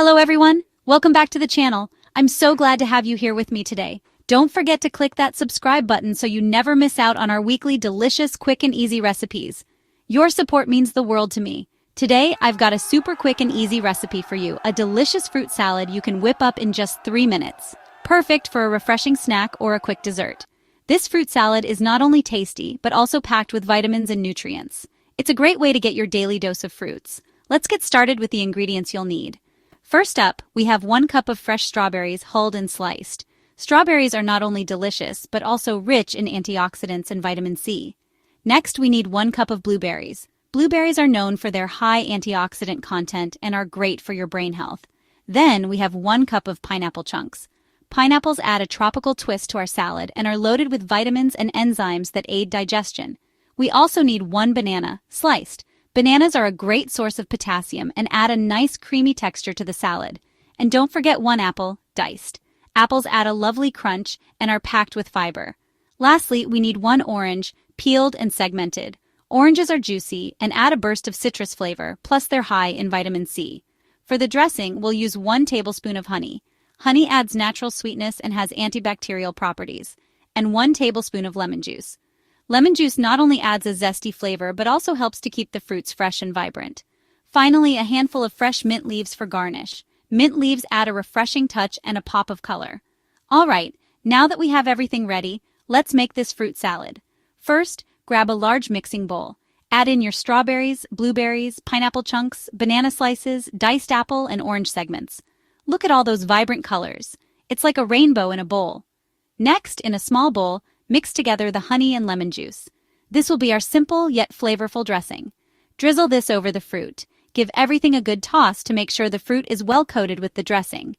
Hello everyone, welcome back to the channel. I'm so glad to have you here with me today. Don't forget to click that subscribe button so you never miss out on our weekly delicious, quick and easy recipes. Your support means the world to me. Today, I've got a super quick and easy recipe for you, a delicious fruit salad you can whip up in just 3 minutes. Perfect for a refreshing snack or a quick dessert. This fruit salad is not only tasty, but also packed with vitamins and nutrients. It's a great way to get your daily dose of fruits. Let's get started with the ingredients you'll need. First up, we have 1 cup of fresh strawberries hulled and sliced. Strawberries are not only delicious, but also rich in antioxidants and vitamin C. Next, we need 1 cup of blueberries. Blueberries are known for their high antioxidant content and are great for your brain health. Then, we have 1 cup of pineapple chunks. Pineapples add a tropical twist to our salad and are loaded with vitamins and enzymes that aid digestion. We also need 1 banana, sliced. Bananas are a great source of potassium and add a nice creamy texture to the salad. And don't forget 1 apple, diced. Apples add a lovely crunch and are packed with fiber. Lastly, we need 1 orange, peeled and segmented. Oranges are juicy and add a burst of citrus flavor, plus they're high in vitamin C. For the dressing, we'll use 1 tablespoon of honey. Honey adds natural sweetness and has antibacterial properties. And 1 tablespoon of lemon juice. Lemon juice not only adds a zesty flavor, but also helps to keep the fruits fresh and vibrant. Finally, a handful of fresh mint leaves for garnish. Mint leaves add a refreshing touch and a pop of color. All right, now that we have everything ready, let's make this fruit salad. First, grab a large mixing bowl. Add in your strawberries, blueberries, pineapple chunks, banana slices, diced apple, and orange segments. Look at all those vibrant colors. It's like a rainbow in a bowl. Next, in a small bowl, mix together the honey and lemon juice. This will be our simple yet flavorful dressing. Drizzle this over the fruit. Give everything a good toss to make sure the fruit is well coated with the dressing.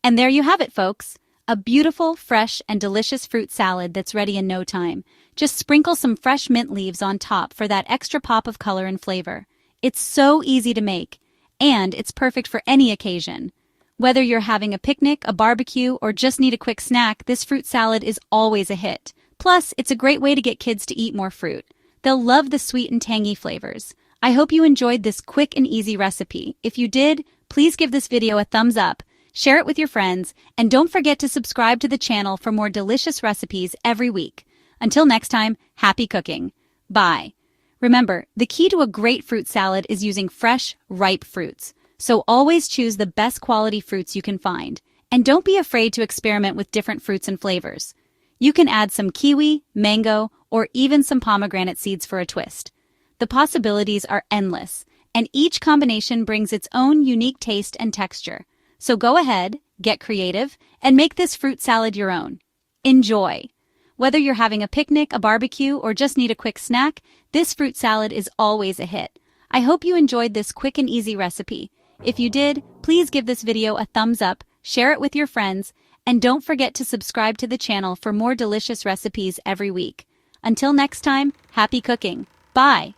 And there you have it, folks. A beautiful, fresh, and delicious fruit salad that's ready in no time. Just sprinkle some fresh mint leaves on top for that extra pop of color and flavor. It's so easy to make, and it's perfect for any occasion. Whether you're having a picnic, a barbecue, or just need a quick snack, this fruit salad is always a hit. Plus, it's a great way to get kids to eat more fruit. They'll love the sweet and tangy flavors. I hope you enjoyed this quick and easy recipe. If you did, please give this video a thumbs up, share it with your friends, and don't forget to subscribe to the channel for more delicious recipes every week. Until next time, happy cooking. Bye. Remember, the key to a great fruit salad is using fresh, ripe fruits. So always choose the best quality fruits you can find. And don't be afraid to experiment with different fruits and flavors. You can add some kiwi, mango, or even some pomegranate seeds for a twist. The possibilities are endless, and each combination brings its own unique taste and texture. So go ahead, get creative, and make this fruit salad your own. Enjoy! Whether you're having a picnic, a barbecue, or just need a quick snack, this fruit salad is always a hit. I hope you enjoyed this quick and easy recipe. If you did, please give this video a thumbs up, share it with your friends, and don't forget to subscribe to the channel for more delicious recipes every week. Until next time, happy cooking. Bye!